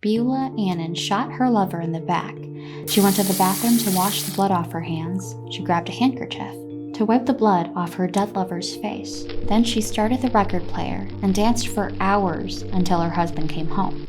Beulah Annan shot her lover in the back. She went to the bathroom to wash the blood off her hands. She grabbed a handkerchief to wipe the blood off her dead lover's face. Then she started the record player and danced for hours until her husband came home.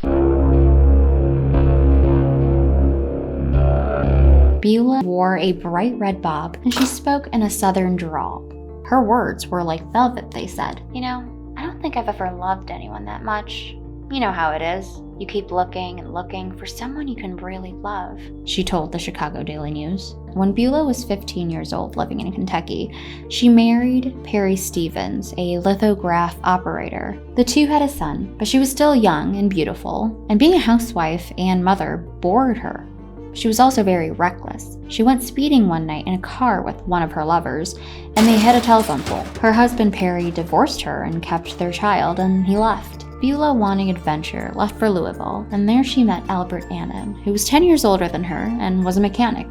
Beulah wore a bright red bob and she spoke in a southern drawl. Her words were like velvet, they said. I don't think I've ever loved anyone that much. You know how it is. You keep looking and looking for someone you can really love, she told the Chicago Daily News. When Beulah was 15 years old living in Kentucky, she married Perry Stevens, a lithograph operator. The two had a son, but she was still young and beautiful, and being a housewife and mother bored her. She was also very reckless. She went speeding one night in a car with one of her lovers, and they hit a telephone pole. Her husband Perry divorced her and kept their child, and he left. Beulah, wanting adventure, left for Louisville, and there she met Albert Annan, who was 10 years older than her and was a mechanic.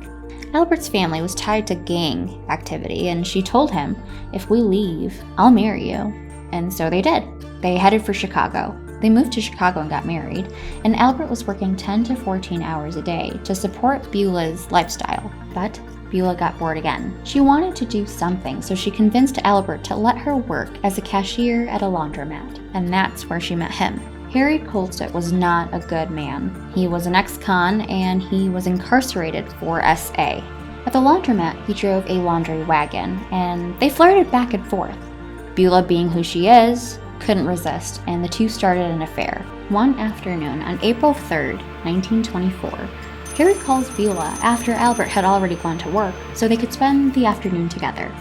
Albert's family was tied to gang activity, and she told him, "If we leave, I'll marry you." And so they did. They headed for Chicago. They moved to Chicago and got married, and Albert was working 10 to 14 hours a day to support Beulah's lifestyle. But Beulah got bored again. She wanted to do something, so she convinced Albert to let her work as a cashier at a laundromat, and that's where she met him. Harry Colsett was not a good man. He was an ex-con, and he was incarcerated for SA. At the laundromat, he drove a laundry wagon, and they flirted back and forth. Beulah, being who she is, couldn't resist, and the two started an affair. One afternoon on April 3rd, 1924, Harry calls Beulah after Albert had already gone to work so they could spend the afternoon together.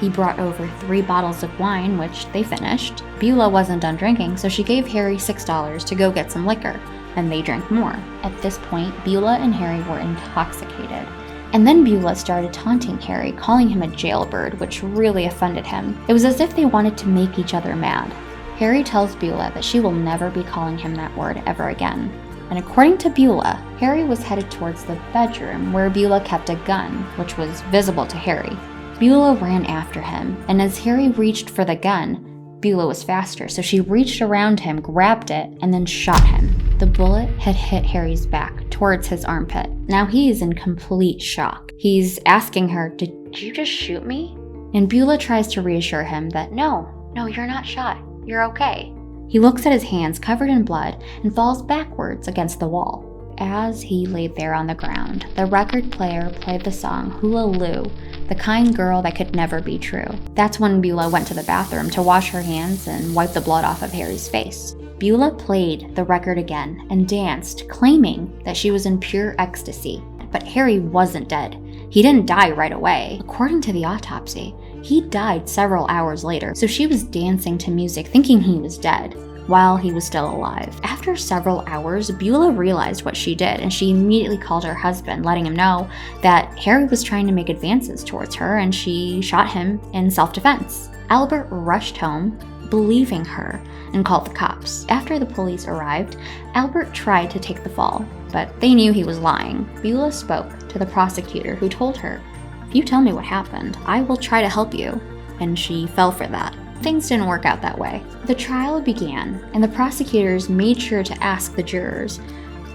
He brought over 3 bottles of wine, which they finished. Beulah wasn't done drinking, so she gave Harry $6 to go get some liquor, and they drank more. At this point, Beulah and Harry were intoxicated. And then Beulah started taunting Harry, calling him a jailbird, which really offended him. It was as if they wanted to make each other mad. Harry tells Beulah that she will never be calling him that word ever again. And according to Beulah, Harry was headed towards the bedroom where Beulah kept a gun, which was visible to Harry. Beulah ran after him, and as Harry reached for the gun, Beulah was faster, so she reached around him, grabbed it, and then shot him. The bullet had hit Harry's back, towards his armpit. Now he is in complete shock. He's asking her, "Did you just shoot me?" And Beulah tries to reassure him that, No, you're not shot. You're okay." He looks at his hands covered in blood and falls backwards against the wall. As he laid there on the ground, the record player played the song Hula Lou, The Kind Girl That Could Never Be True. That's when Beulah went to the bathroom to wash her hands and wipe the blood off of Harry's face. Beulah played the record again and danced, claiming that she was in pure ecstasy. But Harry wasn't dead. He didn't die right away. According to the autopsy, he died several hours later, so she was dancing to music thinking he was dead while he was still alive. After several hours, Beulah realized what she did, and she immediately called her husband, letting him know that Harry was trying to make advances towards her, and she shot him in self-defense. Albert rushed home, believing her, and called the cops. After the police arrived, Albert tried to take the fall, but they knew he was lying. Beulah spoke to the prosecutor, who told her, "If you tell me what happened, I will try to help you," and she fell for that. Things didn't work out that way. The trial began, and the prosecutors made sure to ask the jurors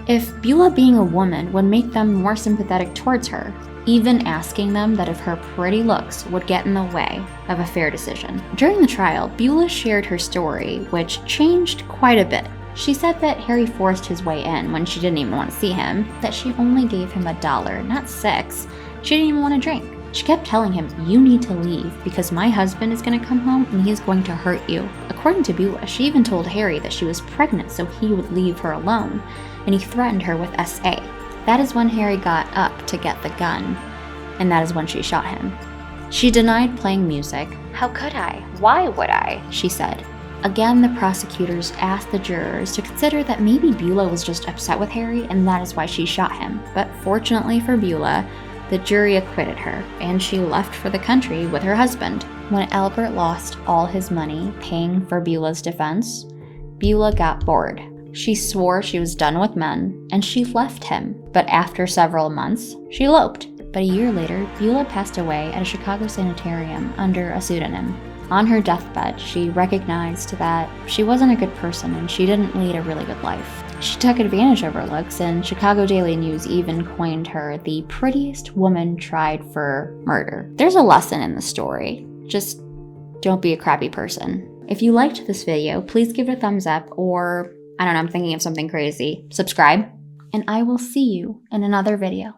if Beulah being a woman would make them more sympathetic towards her, even asking them that if her pretty looks would get in the way of a fair decision. During the trial, Beulah shared her story, which changed quite a bit. She said that Harry forced his way in when she didn't even want to see him, that she only gave him $1, not $6. She didn't even want to drink. She kept telling him, "You need to leave because my husband is going to come home and he's going to hurt you." According to Beulah, she even told Harry that she was pregnant so he would leave her alone, and he threatened her with SA. That is when Harry got up to get the gun, and that is when she shot him. She denied playing music. "How could I? Why would I?" she said. Again, the prosecutors asked the jurors to consider that maybe Beulah was just upset with Harry and that is why she shot him. But fortunately for Beulah, the jury acquitted her, and she left for the country with her husband. When Albert lost all his money paying for Beulah's defense, Beulah got bored. She swore she was done with men, and she left him. But after several months, she eloped. But a year later, Beulah passed away at a Chicago sanitarium under a pseudonym. On her deathbed, she recognized that she wasn't a good person and she didn't lead a really good life. She took advantage of her looks, and Chicago Daily News even coined her the prettiest woman tried for murder. There's a lesson in the story. Just don't be a crappy person. If you liked this video, please give it a thumbs up, or, I don't know, I'm thinking of something crazy, subscribe, and I will see you in another video.